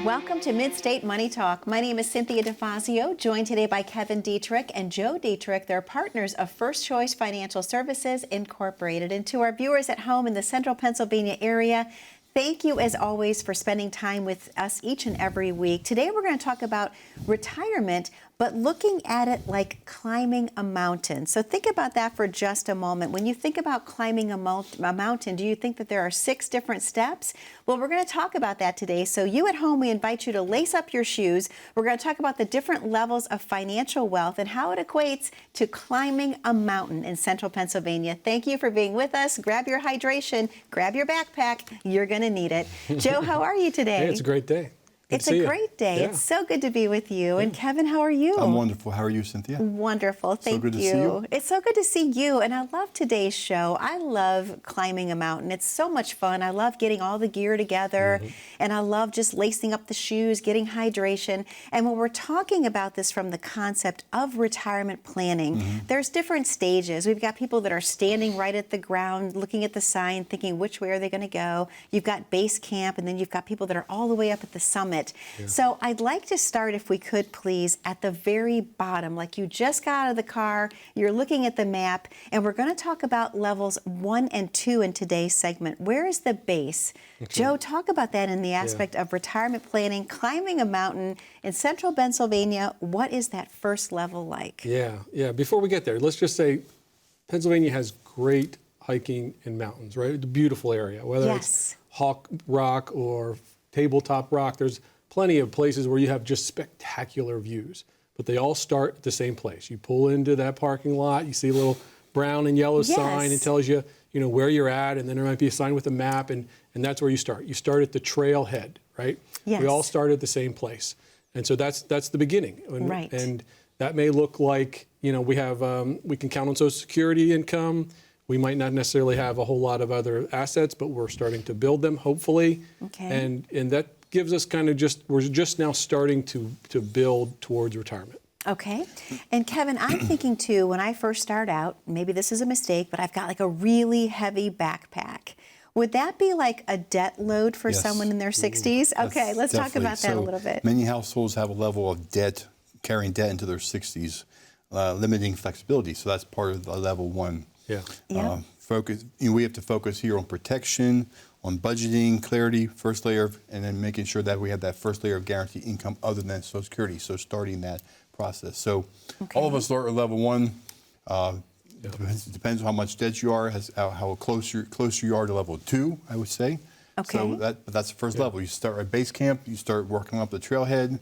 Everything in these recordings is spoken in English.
Welcome to Mid-State Money Talk. My name is Cynthia DiFazio, joined today by Kevin Deitrich and Joe Deitrich. They're partners of First Choice Financial Services Incorporated. And to our viewers at home in the central Pennsylvania area, thank you, as always, for spending time with us each and every week. Today, we're going to talk about retirement, but looking at it like climbing a mountain. So think about that for just a moment. When you think about climbing a mountain, do you think that there are 6 different steps? Well, we're going to talk about that today. So you at home, we invite you to lace up your shoes. We're going to talk about the different levels of financial wealth and how it equates to climbing a mountain in central Pennsylvania. Thank you for being with us. Grab your hydration, grab your backpack. You're going to need it. Joe, how are you today? Hey, it's a great day. It's a great day. Yeah. It's so good to be with you. And Kevin, how are you? I'm wonderful. How are you, Cynthia? Wonderful. Thank you. So good to see you. It's so good to see you. And I love today's show. I love climbing a mountain. It's so much fun. I love getting all the gear together. And I love just lacing up the shoes, getting hydration. And when we're talking about this from the concept of retirement planning, there's different stages. We've got people that are standing right at the ground, looking at the sign, thinking which way are they going to go. You've got base camp, and then you've got people that are all the way up at the summit. Yeah. So I'd like to start, if we could please, at the very bottom, like you just got out of the car, you're looking at the map, and we're going to talk about levels 1 and 2 in today's segment. Where is the base? Joe, talk about that in the aspect of retirement planning, climbing a mountain in central Pennsylvania. What is that first level like? Yeah. Before we get there, let's just say Pennsylvania has great hiking and mountains, right? It's a beautiful area, whether it's Hawk Rock or Tabletop Rock. There's plenty of places where you have just spectacular views, but they all start at the same place. You pull into that parking lot, you see a little brown and yellow sign. It tells you, where you're at, and then there might be a sign with a map, and that's where you start. You start at the trailhead, right? Yes. We all start at the same place, and so that's the beginning. Right. And that may look like, we have we can count on Social Security income. We might not necessarily have a whole lot of other assets, but we're starting to build them, hopefully. Okay. And that gives us we're just now starting to build towards retirement. Okay. And Kevin, I'm thinking too, when I first start out, maybe this is a mistake, but I've got like a really heavy backpack. Would that be like a debt load for someone in their 60s? Okay, let's talk about that a little bit. Many households have a level of debt, carrying debt into their 60s, limiting flexibility. So that's part of the level 1. Focus. We have to focus here on protection, on budgeting, clarity, first layer, and then making sure that we have that first layer of guaranteed income other than Social Security. So starting that process. So all of us start at level 1. Depends on how much debt you are, how close you are to level 2, I would say. Okay. So that's the first level. You start at base camp, you start working up the trailhead,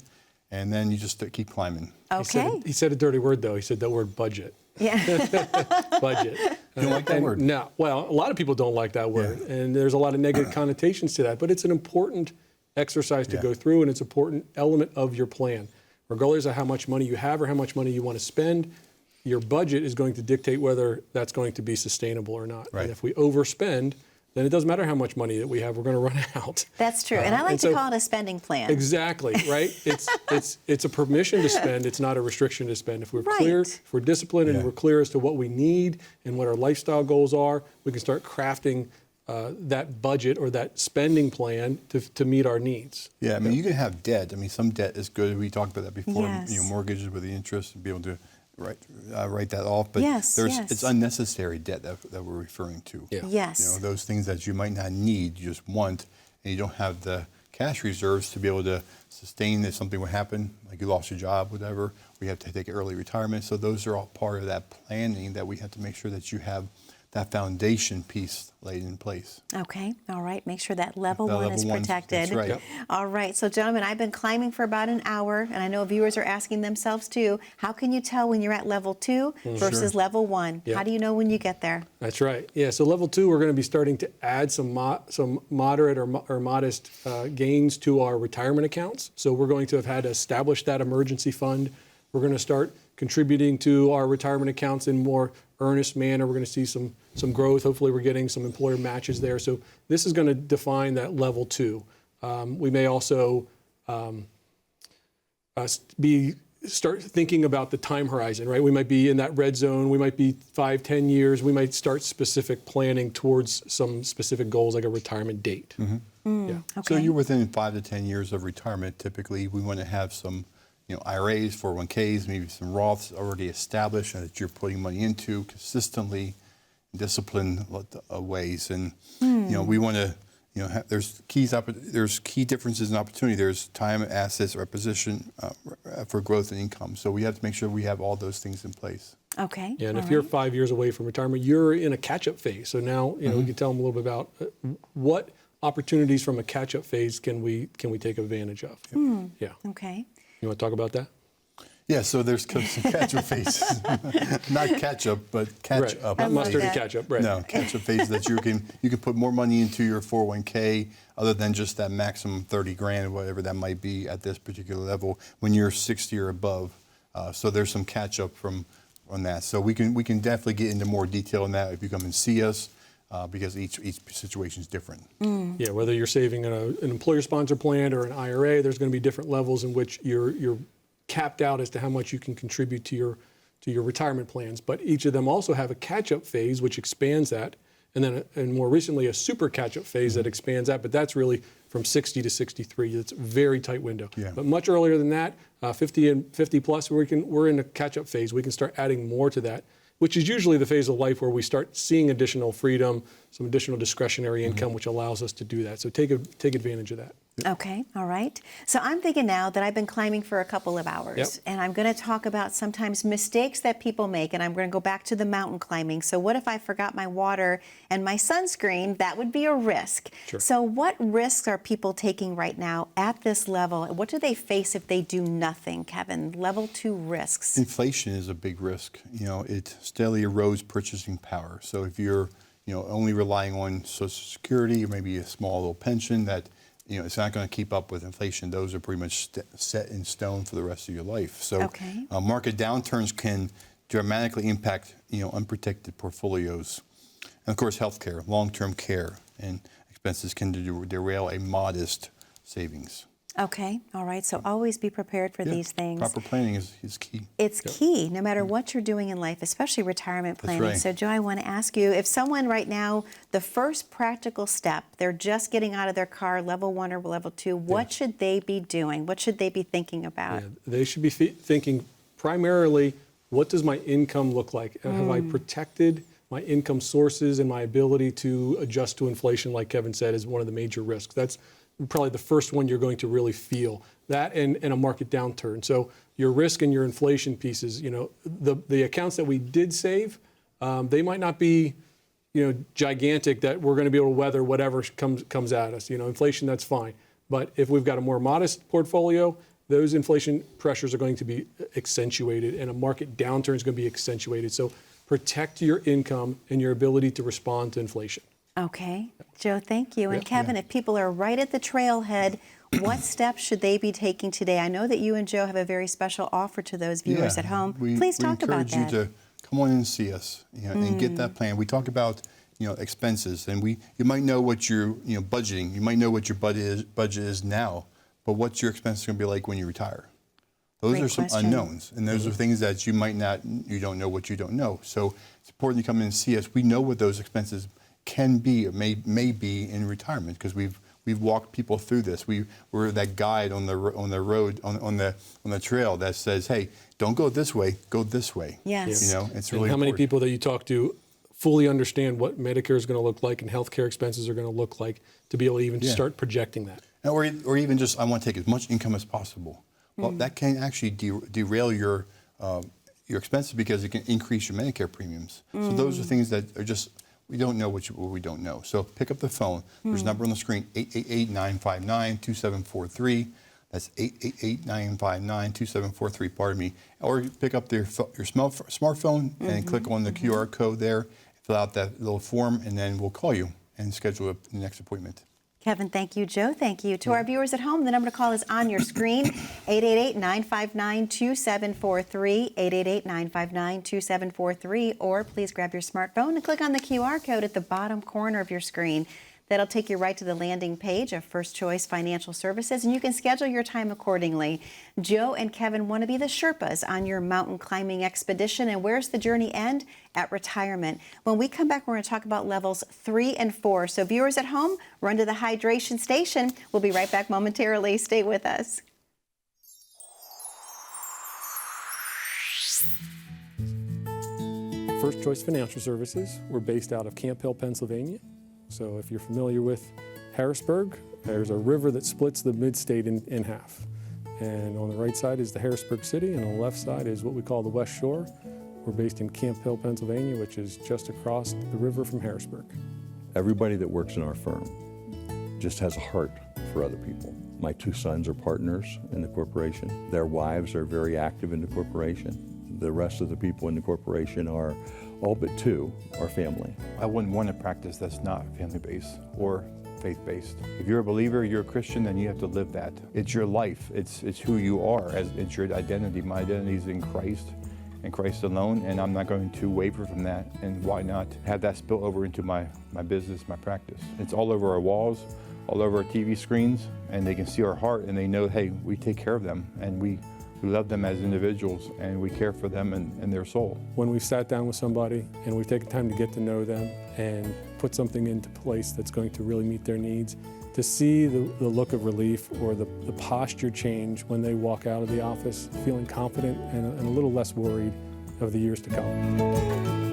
and then you just keep climbing. Okay. He said a dirty word, though. He said the word budget. Yeah. Budget. You don't like that word? No. Well, a lot of people don't like that word, and there's a lot of negative connotations to that, but it's an important exercise to go through, and it's an important element of your plan. Regardless of how much money you have or how much money you want to spend, your budget is going to dictate whether that's going to be sustainable or not. Right. And if we overspend, then it doesn't matter how much money that we have, we're going to run out. That's true. And I like to call it a spending plan. Exactly, right? It's a permission to spend, it's not a restriction to spend. If we're clear, if we're disciplined and we're clear as to what we need and what our lifestyle goals are, we can start crafting that budget or that spending plan to meet our needs. Yeah, I mean, you can have debt. I mean, some debt is good. We talked about that before. Mortgages with the interest and be able to write that off, but it's unnecessary debt that we're referring to. Yes. Those things that you might not need, you just want, and you don't have the cash reserves to be able to sustain if something would happen, like you lost your job, whatever. We have to take early retirement. So those are all part of that planning that we have to make sure that you have that foundation piece laid in place. Okay, all right. Make sure that level 1 is protected. That's right. Yep. All right. So, gentlemen, I've been climbing for about an hour, and I know viewers are asking themselves too, how can you tell when you're at level 2 versus level 1? Yep. How do you know when you get there? That's right. Yeah. So level 2, we're going to be starting to add some moderate or modest gains to our retirement accounts. So we're going to have had to establish that emergency fund. We're going to start contributing to our retirement accounts in more earnest manner. We're going to see some growth. Hopefully we're getting some employer matches there. So this is going to define that level 2. We may also start thinking about the time horizon, right? We might be in that red zone. We might be 5-10 years. We might start specific planning towards some specific goals like a retirement date. Yeah. So you're within 5 to 10 years of retirement. Typically, we want to have some, IRAs, 401ks, maybe some Roths already established and that you're putting money into consistently, disciplined ways. And we want to, there's key differences in opportunity. There's time, assets, reposition for growth and income. So we have to make sure we have all those things in place. Okay. Yeah, and if you're 5 years away from retirement, you're in a catch-up phase. So now, we can tell them a little bit about what opportunities from a catch-up phase can we take advantage of. Yeah. Okay. You want to talk about that? Yeah, so there's some catch-up phases. Not catch-up, but catch-up. Not mustard and catch-up, right. No, catch-up phase that you can put more money into your 401k other than just that maximum 30 grand or whatever that might be at this particular level when you're 60 or above. So there's some catch-up on that. So we can definitely get into more detail on that if you come and see us. Because each situation is different. Yeah, whether you're saving in an employer-sponsored plan or an IRA, there's going to be different levels in which you're capped out as to how much you can contribute to your retirement plans. But each of them also have a catch-up phase, which expands that, and then and more recently a super catch-up phase that expands that. But that's really from 60 to 63. It's a very tight window. Yeah. But much earlier than that, 50 and 50 plus, we're in a catch-up phase. We can start adding more to that, which is usually the phase of life where we start seeing additional freedom, some additional discretionary income, which allows us to do that. So take advantage of that. Okay, all right. So I'm thinking now that I've been climbing for a couple of hours, and I'm going to talk about sometimes mistakes that people make, and I'm going to go back to the mountain climbing. So what if I forgot my water and my sunscreen? That would be a risk. Sure. So what risks are people taking right now at this level? What do they face if they do nothing, Kevin? Level 2 risks. Inflation is a big risk. It steadily erodes purchasing power. So if you're only relying on Social Security or maybe a small little pension that it's not going to keep up with inflation. Those are pretty much set in stone for the rest of your life. So market downturns can dramatically impact unprotected portfolios. And of course, healthcare, long-term care, and expenses can derail a modest savings. Okay, all right. So always be prepared for these things. Proper planning is key. It's key, no matter what you're doing in life, especially retirement planning. That's right. So, Joe, I want to ask you, if someone right now, the first practical step, they're just getting out of their car, level 1 or level 2, what should they be doing? What should they be thinking about? Yeah, they should be thinking primarily, what does my income look like? Have I protected my income sources, and my ability to adjust to inflation, like Kevin said, is one of the major risks. That's probably the first one you're going to really feel, that and a market downturn. So your risk and your inflation pieces, the accounts that we did save, they might not be, gigantic that we're going to be able to weather whatever comes at us. Inflation, that's fine. But if we've got a more modest portfolio, those inflation pressures are going to be accentuated, and a market downturn is going to be accentuated. So protect your income and your ability to respond to inflation. Okay. Joe, thank you. And Kevin, if people are right at the trailhead, what steps should they be taking today? I know that you and Joe have a very special offer to those viewers at home. Please talk about that. We encourage you to come on in and see us and get that plan. We talk about expenses, and you might know what you're budgeting. You might know what your budget is now, but what's your expenses going to be like when you retire? Those are some unknowns, and those are things that you don't know what you don't know. So it's important to come in and see us. We know what those expenses can be or may be in retirement because we've walked people through this. We're that guide on the road on the trail that says, hey, don't go this way, go this way. Yes. It's really how many important. people that you talk to fully understand what Medicare is going to look like and healthcare expenses are going to look like to be able to even start projecting that. Or even just, I want to take as much income as possible. Well, that can actually derail your expenses because it can increase your Medicare premiums. So those are things that are just, we don't know what we don't know. So pick up the phone. There's a number on the screen, 888-959-2743. That's 888-959-2743, pardon me. Or pick up your smartphone and click on the QR code there, fill out that little form, and then we'll call you and schedule the next appointment. Kevin, thank you. Joe, thank you. To our viewers at home, the number to call is on your screen, 888-959-2743, 888-959-2743, or please grab your smartphone and click on the QR code at the bottom corner of your screen. That'll take you right to the landing page of First Choice Financial Services, and you can schedule your time accordingly. Joe and Kevin want to be the Sherpas on your mountain climbing expedition. And where's the journey end? At retirement. When we come back, we're going to talk about levels 3 and 4. So viewers at home, run to the hydration station. We'll be right back momentarily. Stay with us. First Choice Financial Services, we're based out of Camp Hill, Pennsylvania. So if you're familiar with Harrisburg, there's a river that splits the mid-state in half. And on the right side is the Harrisburg City, and on the left side is what we call the West Shore. We're based in Camp Hill, Pennsylvania, which is just across the river from Harrisburg. Everybody that works in our firm just has a heart for other people. My 2 sons are partners in the corporation. Their wives are very active in the corporation. The rest of the people in the corporation are, all but 2, are family. I wouldn't want a practice that's not family-based or faith-based. If you're a believer, you're a Christian, then you have to live that. It's your life. It's who you are. It's your identity. My identity is in Christ and Christ alone, and I'm not going to waver from that. And why not have that spill over into my business, my practice? It's all over our walls, all over our TV screens, and they can see our heart, and they know, hey, we take care of them, and we love them as individuals, and we care for them and their soul. When we've sat down with somebody and we've taken time to get to know them and put something into place that's going to really meet their needs, to see the look of relief or the posture change when they walk out of the office, feeling confident and a little less worried of the years to come.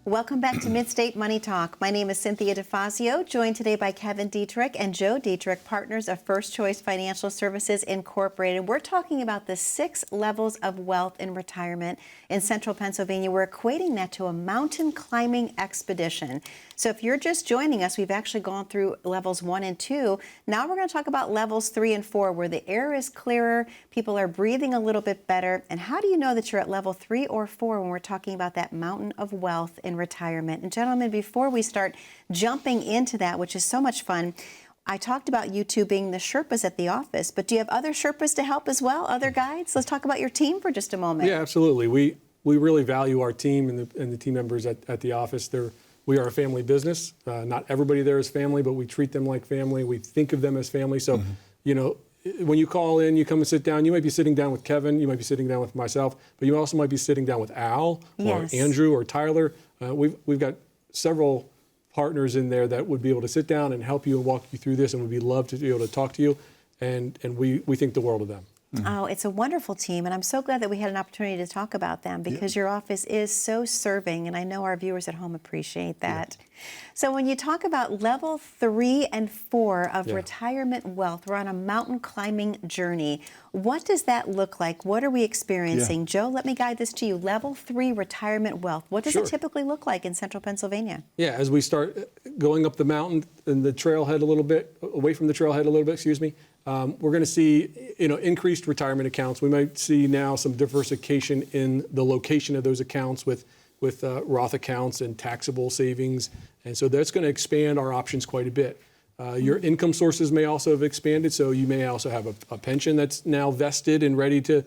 Welcome back to Mid-State Money Talk. My name is Cynthia DiFazio, joined today by Kevin Deitrich and Joe Deitrich, partners of First Choice Financial Services Incorporated. We're talking about the 6 levels of wealth in retirement in central Pennsylvania. We're equating that to a mountain climbing expedition. So if you're just joining us, we've actually gone through levels 1 and 2. Now we're going to talk about levels 3 and 4, where the air is clearer, people are breathing a little bit better. And how do you know that you're at level 3 or 4 when we're talking about that mountain of wealth in retirement? And gentlemen, before we start jumping into that, which is so much fun, I talked about you two being the Sherpas at the office, but do you have other Sherpas to help as well, other guides? Let's talk about your team for just a moment. Yeah, absolutely. We really value our team and the team members at the office. We are a family business. Not everybody there is family, but we treat them like family. We think of them as family. So, you know, when you call in, you come and sit down, you might be sitting down with Kevin, you might be sitting down with myself, but you also might be sitting down with Al or Andrew or Tyler. We've got several partners in there that would be able to sit down and help you and walk you through this, and we'd love to be able to talk to you, and we think the world of them. Oh, it's a wonderful team, and I'm so glad that we had an opportunity to talk about them, because your office is so serving, and I know our viewers at home appreciate that. So when you talk about level 3 and 4 of retirement wealth, we're on a mountain climbing journey. What does that look like? What are we experiencing? Joe, let me guide this to you. Level 3 retirement wealth. What does it typically look like in central Pennsylvania? Yeah, as we start going up the mountain and the trailhead a little bit, away from the trailhead a little bit, we're going to see, increased retirement accounts. We might see now some diversification in the location of those accounts with Roth accounts and taxable savings. And so that's going to expand our options quite a bit. Your income sources may also have expanded. So you may also have a pension that's now vested and ready to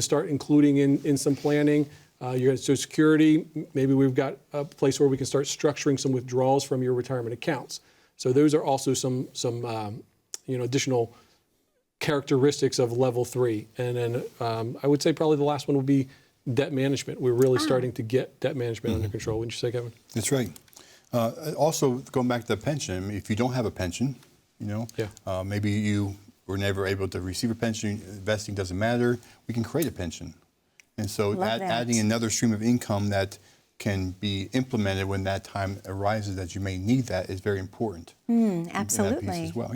start including in some planning. You got Social Security. Maybe we've got a place where we can start structuring some withdrawals from your retirement accounts. So those are also some additional characteristics of level 3. And then I would say probably the last one would be debt management. We're really starting to get debt management under control. Wouldn't you say, Kevin? That's right. Also, going back to the pension, if you don't have a pension, maybe you were never able to receive a pension, investing doesn't matter, we can create a pension. And so adding another stream of income that can be implemented when that time arises that you may need that is very important. Absolutely. In that piece as well,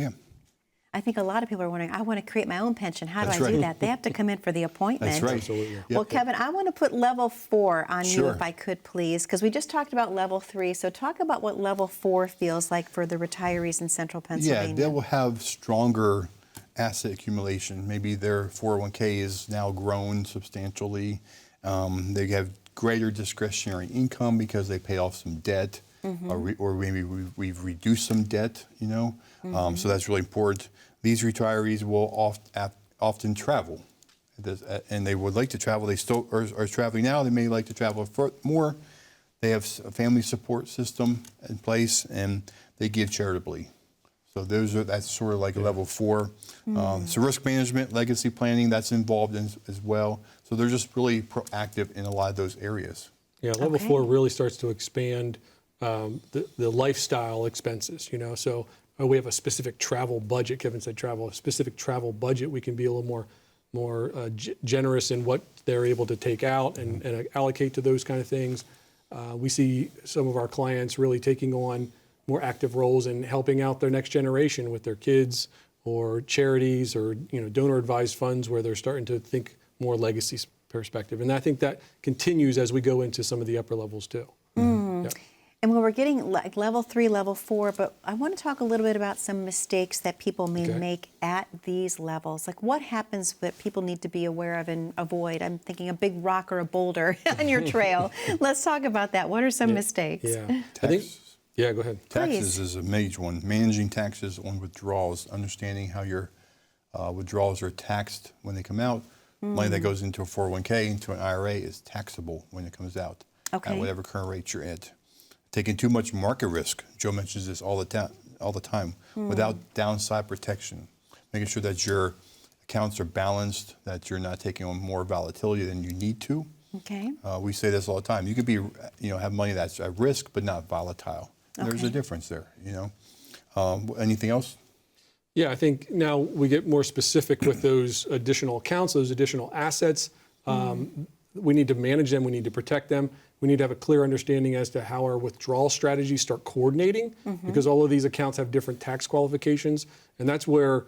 I think a lot of people are wondering, I want to create my own pension. How do I do that? They have to come in for the appointment. That's right. Absolutely. Well, Kevin, I want to put level 4 on you, if I could, please, because we just talked about level 3. So talk about what level 4 feels like for the retarees in central Pennsylvania. Yeah, they will have stronger asset accumulation. Maybe their 401k is now grown substantially. They have greater discretionary income because they pay off some debt, or maybe we've reduced some debt, so that's really important. These retirees will often travel And they would like to travel. They still are traveling now. They may like to travel more. They have a family support system in place, and they give charitably. So that's sort of like a level 4. So risk management, legacy planning, that's involved in as well. So they're just really proactive in a lot of those areas. Yeah, level 4 really starts to expand the lifestyle expenses, So we have a specific travel budget. Kevin said travel, a specific travel budget. We can be a little more generous in what they're able to take out and allocate to those kind of things. We see some of our clients really taking on more active roles in helping out their next generation with their kids or charities or donor advised funds where they're starting to think more legacy perspective. And I think that continues as we go into some of the upper levels too. Yep. And when we're getting like level 3, level 4, but I want to talk a little bit about some mistakes that people may make at these levels. Like what happens that people need to be aware of and avoid? I'm thinking a big rock or a boulder on your trail. Let's talk about that. What are some mistakes? Yeah, go ahead. Taxes is a major one. Managing taxes on withdrawals, understanding how your withdrawals are taxed when they come out. Money that goes into a 401k, into an IRA is taxable when it comes out at whatever current rate you're at. Taking too much market risk. Joe mentions this all the time. Without downside protection. Making sure that your accounts are balanced, that you're not taking on more volatility than you need to. Okay. We say this all the time. You could be, have money that's at risk but not volatile. There's a difference there. Anything else? Yeah, I think now we get more specific with those additional accounts, those additional assets. We need to manage them. We need to protect them. We need to have a clear understanding as to how our withdrawal strategies start coordinating because all of these accounts have different tax qualifications. And that's where,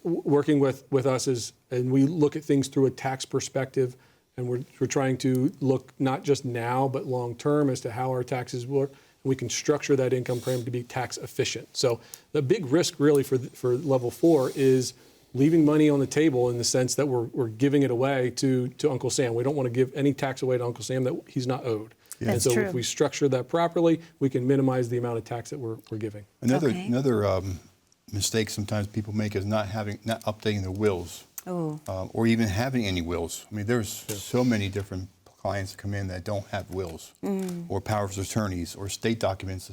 working with us is, and we look at things through a tax perspective, and we're trying to look not just now, but long term as to how our taxes work. We can structure that income frame to be tax efficient. So the big risk really for level 4 is leaving money on the table in the sense that we're giving it away to Uncle Sam. We don't want to give any tax away to Uncle Sam that he's not owed. Yeah. And so if we structure that properly, we can minimize the amount of tax that we're giving. Another mistake sometimes people make is not updating their wills. Or even having any wills. I mean, there's so many different clients come in that don't have wills or powers of attorneys or state documents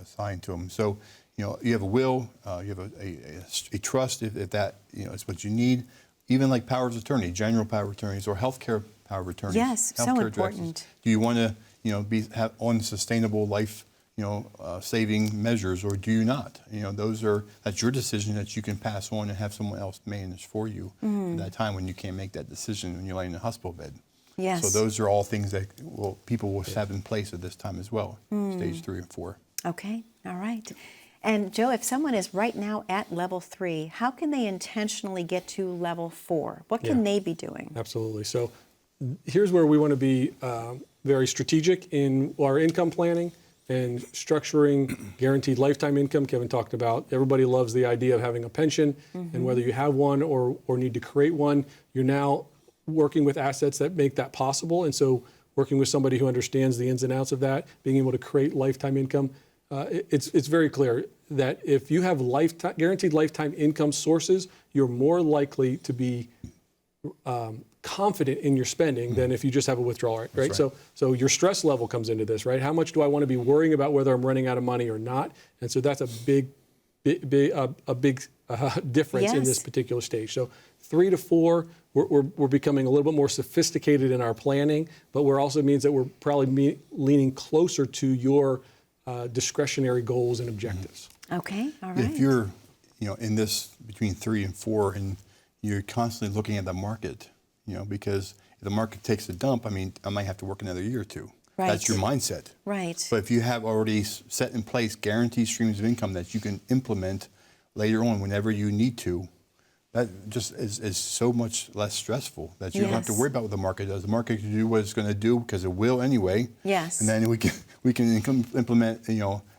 assigned to them. So, you have a will, you have a trust if that, is what you need. Even like powers of attorney, general power of attorneys or healthcare power of attorneys. Yes, so important. Do you want to, have on sustainable life, saving measures, or do you not? That's your decision that you can pass on and have someone else manage for you at that time when you can't make that decision when you're laying in a hospital bed. Yes. So those are all things that people will have in place at this time as well, stage 3 and 4. Okay, all right. And Joe, if someone is right now at level 3, how can they intentionally get to level 4? What can they be doing? Absolutely. So here's where we want to be very strategic in our income planning and structuring guaranteed lifetime income. Kevin talked about everybody loves the idea of having a pension, and whether you have one or need to create one, you're now working with assets that make that possible. And so working with somebody who understands the ins and outs of that, being able to create lifetime income, it's very clear that if you have guaranteed lifetime income sources, you're more likely to be confident in your spending than if you just have a withdrawal, right? So your stress level comes into this, right? How much do I want to be worrying about whether I'm running out of money or not? And so that's a big difference in this particular stage. So 3 to 4, we're becoming a little bit more sophisticated in our planning, but we're also means that we're probably leaning closer to your discretionary goals and objectives. Okay, all right. If you're, in this between 3 and 4, and you're constantly looking at the market, because if the market takes a dump, I might have to work another year or two. Right. That's your mindset. Right. But if you have already set in place guaranteed streams of income that you can implement later on whenever you need to, that just is so much less stressful that you don't have to worry about what the market does. The market can do what it's going to do because it will anyway. Yes. And then we can implement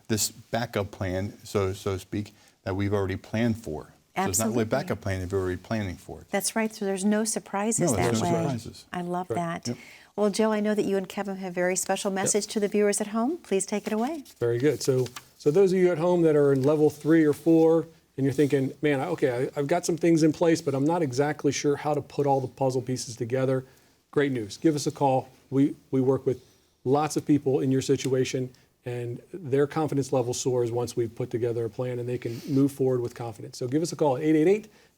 this backup plan, so to speak, that we've already planned for. So it's not really a backup plan if we're already planning for it. That's right. So there's no surprises that way. Surprises. I love that. Yep. Well, Joe, I know that you and Kevin have a very special message to the viewers at home. Please take it away. Very good. So those of you at home that are in level 3 or 4, and you're thinking, man, I've got some things in place, but I'm not exactly sure how to put all the puzzle pieces together, great news. Give us a call. We work with lots of people in your situation, and their confidence level soars once we've put together a plan and they can move forward with confidence. So give us a call at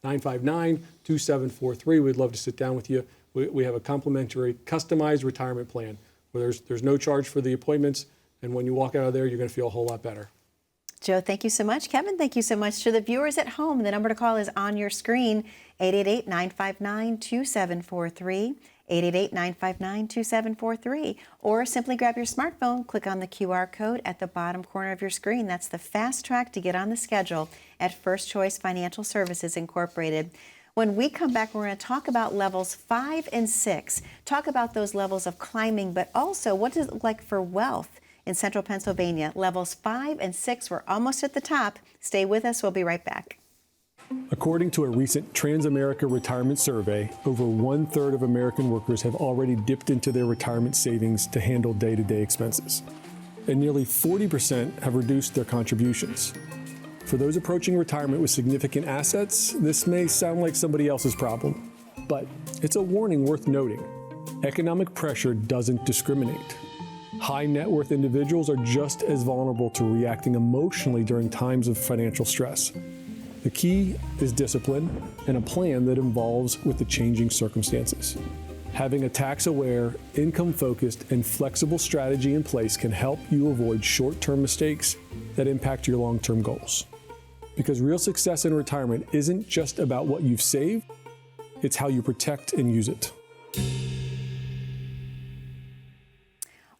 888-959-2743. We'd love to sit down with you. We have a complimentary, customized retirement plan where there's no charge for the appointments, and when you walk out of there, you're going to feel a whole lot better. Joe, thank you so much. Kevin, thank you so much. To the viewers at home, the number to call is on your screen, 888-959-2743. 888-959-2743, or simply grab your smartphone, click on the QR code at the bottom corner of your screen. That's the fast track to get on the schedule at First Choice Financial Services Incorporated. When we come back, we're going to talk about levels 5 and 6, talk about those levels of climbing, but also what does it look like for wealth in central Pennsylvania. Levels 5 and 6, we're almost at the top. Stay with us. We'll be right back. According to a recent Transamerica retirement survey, over 1/3 of American workers have already dipped into their retirement savings to handle day-to-day expenses. And nearly 40% have reduced their contributions. For those approaching retirement with significant assets, this may sound like somebody else's problem. But it's a warning worth noting. Economic pressure doesn't discriminate. High net worth individuals are just as vulnerable to reacting emotionally during times of financial stress. The key is discipline and a plan that evolves with the changing circumstances. Having a tax-aware, income-focused, and flexible strategy in place can help you avoid short-term mistakes that impact your long-term goals. Because real success in retirement isn't just about what you've saved, it's how you protect and use it.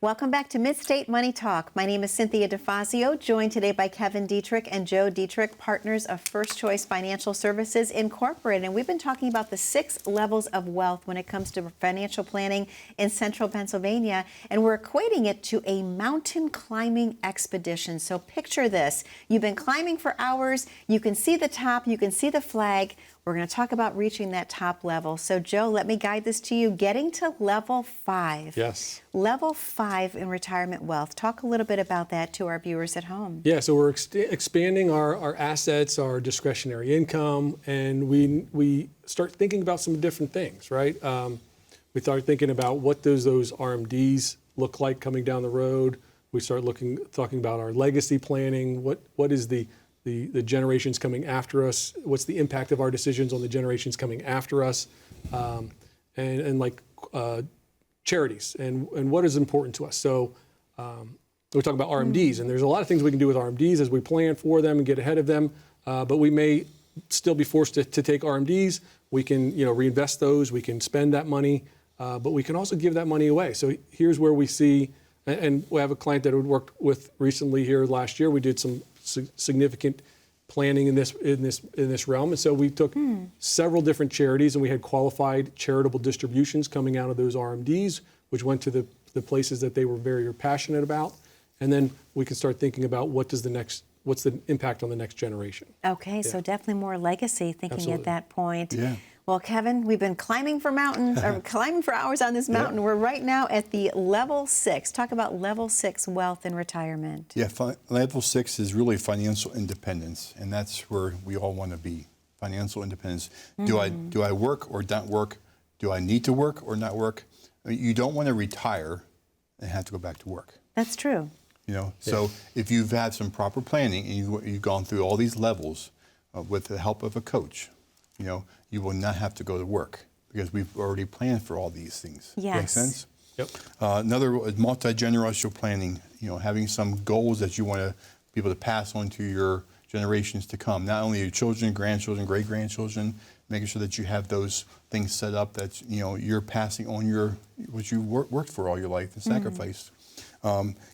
Welcome back to Mid-State Money Talk. My name is Cynthia DiFazio, joined today by Kevin Deitrich and Joe Deitrich, partners of First Choice Financial Services Incorporated. And we've been talking about the 6 levels of wealth when it comes to financial planning in central Pennsylvania. And we're equating it to a mountain climbing expedition. So picture this. You've been climbing for hours. You can see the top. You can see the flag. We're going to talk about reaching that top level. So, Joe, let me guide this to you. Getting to level 5. Yes. Level 5 in retirement wealth. Talk a little bit about that to our viewers at home. Yeah, so we're expanding our assets, our discretionary income, and we start thinking about some different things, right? We start thinking about what does those RMDs look like coming down the road. We start talking about our legacy planning. What is the generations coming after us? What's the impact of our decisions on the generations coming after us? And charities and what is important to us. So we talk about RMDs, and there's a lot of things we can do with RMDs as we plan for them and get ahead of them. But we may still be forced to take RMDs. We can reinvest those. We can spend that money, but we can also give that money away. So here's where we see, and we have a client that we worked with recently here last year. We did some significant planning in this realm, and so we took several different charities, and we had qualified charitable distributions coming out of those RMDs, which went to the places that they were very passionate about, and then we can start thinking about what's the impact on the next generation. Okay, so definitely more legacy thinking Absolutely. at that point. Yeah. Well, Kevin, we've been climbing for mountains, or climbing for hours on this mountain. We're right now at the level 6. Talk about level 6 wealth and retirement. Yeah, level 6 is really financial independence, and that's where we all want to be. Financial independence. Do I work or not work? Do I need to work or not work? I mean, you don't want to retire and have to go back to work. That's true. So if you've had some proper planning and you've gone through all these levels with the help of a coach, you will not have to go to work because we've already planned for all these things. Yes. Make sense? Yep. Another multi-generational planning, having some goals that you want to be able to pass on to your generations to come. Not only your children, grandchildren, great-grandchildren, making sure that you have those things set up that you're passing on what you worked for all your life and sacrificed.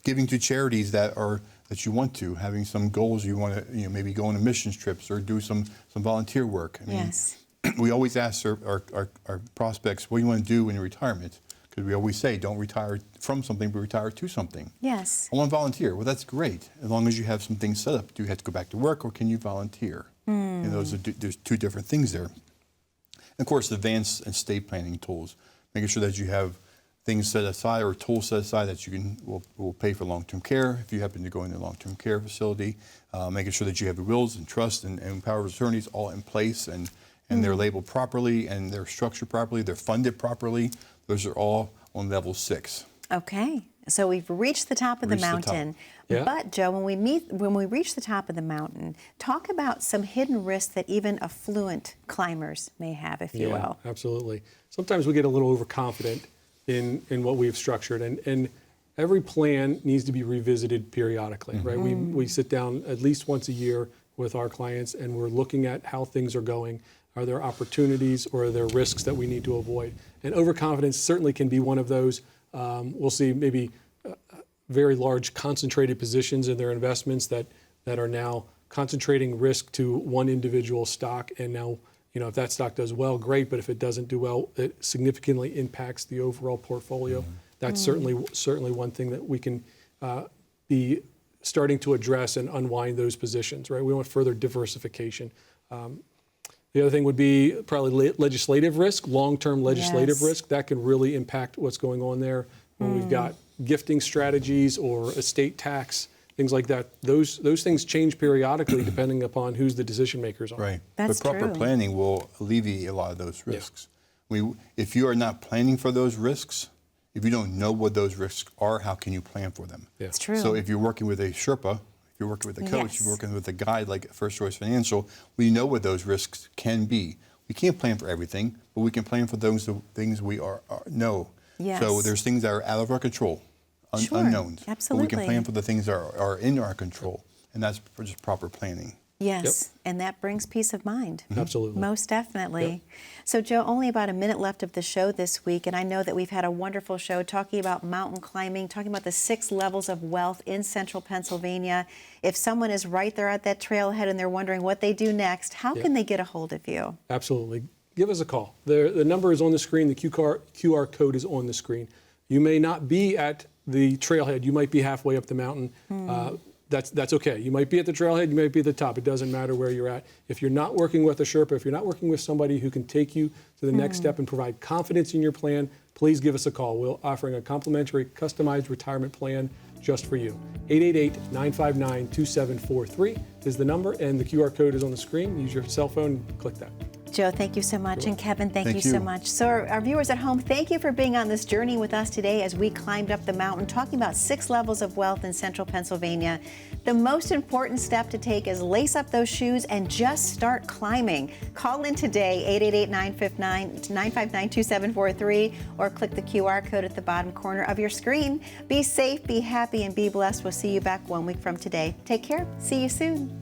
Giving to charities that you want to, having some goals you want to, maybe go on mission trips or do some volunteer work. I mean, Yes. We always ask our prospects, what do you want to do in your retirement? Because we always say, don't retire from something, but retire to something. Yes. I want to volunteer. Well, that's great, as long as you have some things set up. Do you have to go back to work, or can you volunteer? There's 2 different things there. And of course, advanced estate planning tools, making sure that you have things set aside or tools set aside that you will pay for long-term care if you happen to go into a long-term care facility. Making sure that you have the wills and trust and power of attorneys all in place and they're labeled properly and they're structured properly, they're funded properly. Those are all on level 6. Okay, so we've reached the top of the mountain. Yeah. But Joe, when we reach the top of the mountain, talk about some hidden risks that even affluent climbers may have, if you will. Absolutely. Sometimes we get a little overconfident in what we've structured, and every plan needs to be revisited periodically, right? We sit down at least once a year with our clients and we're looking at how things are going. Are there opportunities or are there risks that we need to avoid? And overconfidence certainly can be one of those. We'll see maybe very large concentrated positions in their investments that are now concentrating risk to one individual stock. And now, if that stock does well, great. But if it doesn't do well, it significantly impacts the overall portfolio. That's certainly one thing that we can be starting to address and unwind those positions, right? We want further diversification. The other thing would be probably legislative risk, long-term legislative risk. That can really impact what's going on there when we've got gifting strategies or estate tax, things like that. Those things change periodically depending upon who's the decision makers are. Right. That's but proper true. planning will alleviate a lot of those risks. If you are not planning for those risks, if you don't know what those risks are, how can you plan for them? It's true. So if you're working with a Sherpa, if you're working with a coach, if you're working with a guide like First Choice Financial, we know what those risks can be. We can't plan for everything, but we can plan for those things we know. Yes. So there's things that are out of our control, unknowns. Absolutely. But we can plan for the things that are in our control, and that's just proper planning. Yes, and that brings peace of mind. Absolutely. Most definitely. So, Joe, only about a minute left of the show this week, and I know that we've had a wonderful show talking about mountain climbing, talking about the 6 levels of wealth in central Pennsylvania. If someone is right there at that trailhead and they're wondering what they do next, how can they get a hold of you? Absolutely. Give us a call. The number is on the screen. The QR code is on the screen. You may not be at the trailhead. You might be halfway up the mountain. That's okay. You might be at the trailhead, you might be at the top. It doesn't matter where you're at. If you're not working with a Sherpa, if you're not working with somebody who can take you to the next step and provide confidence in your plan, please give us a call. We're offering a complimentary customized retirement plan just for you. 888-959-2743 is the number, and the QR code is on the screen. Use your cell phone, click that. Joe, thank you so much. And Kevin, thank you so much. So our viewers at home, thank you for being on this journey with us today as we climbed up the mountain, talking about 6 levels of wealth in central Pennsylvania. The most important step to take is lace up those shoes and just start climbing. Call in today, 888-959-2743, or click the QR code at the bottom corner of your screen. Be safe, be happy, and be blessed. We'll see you back 1 week from today. Take care. See you soon.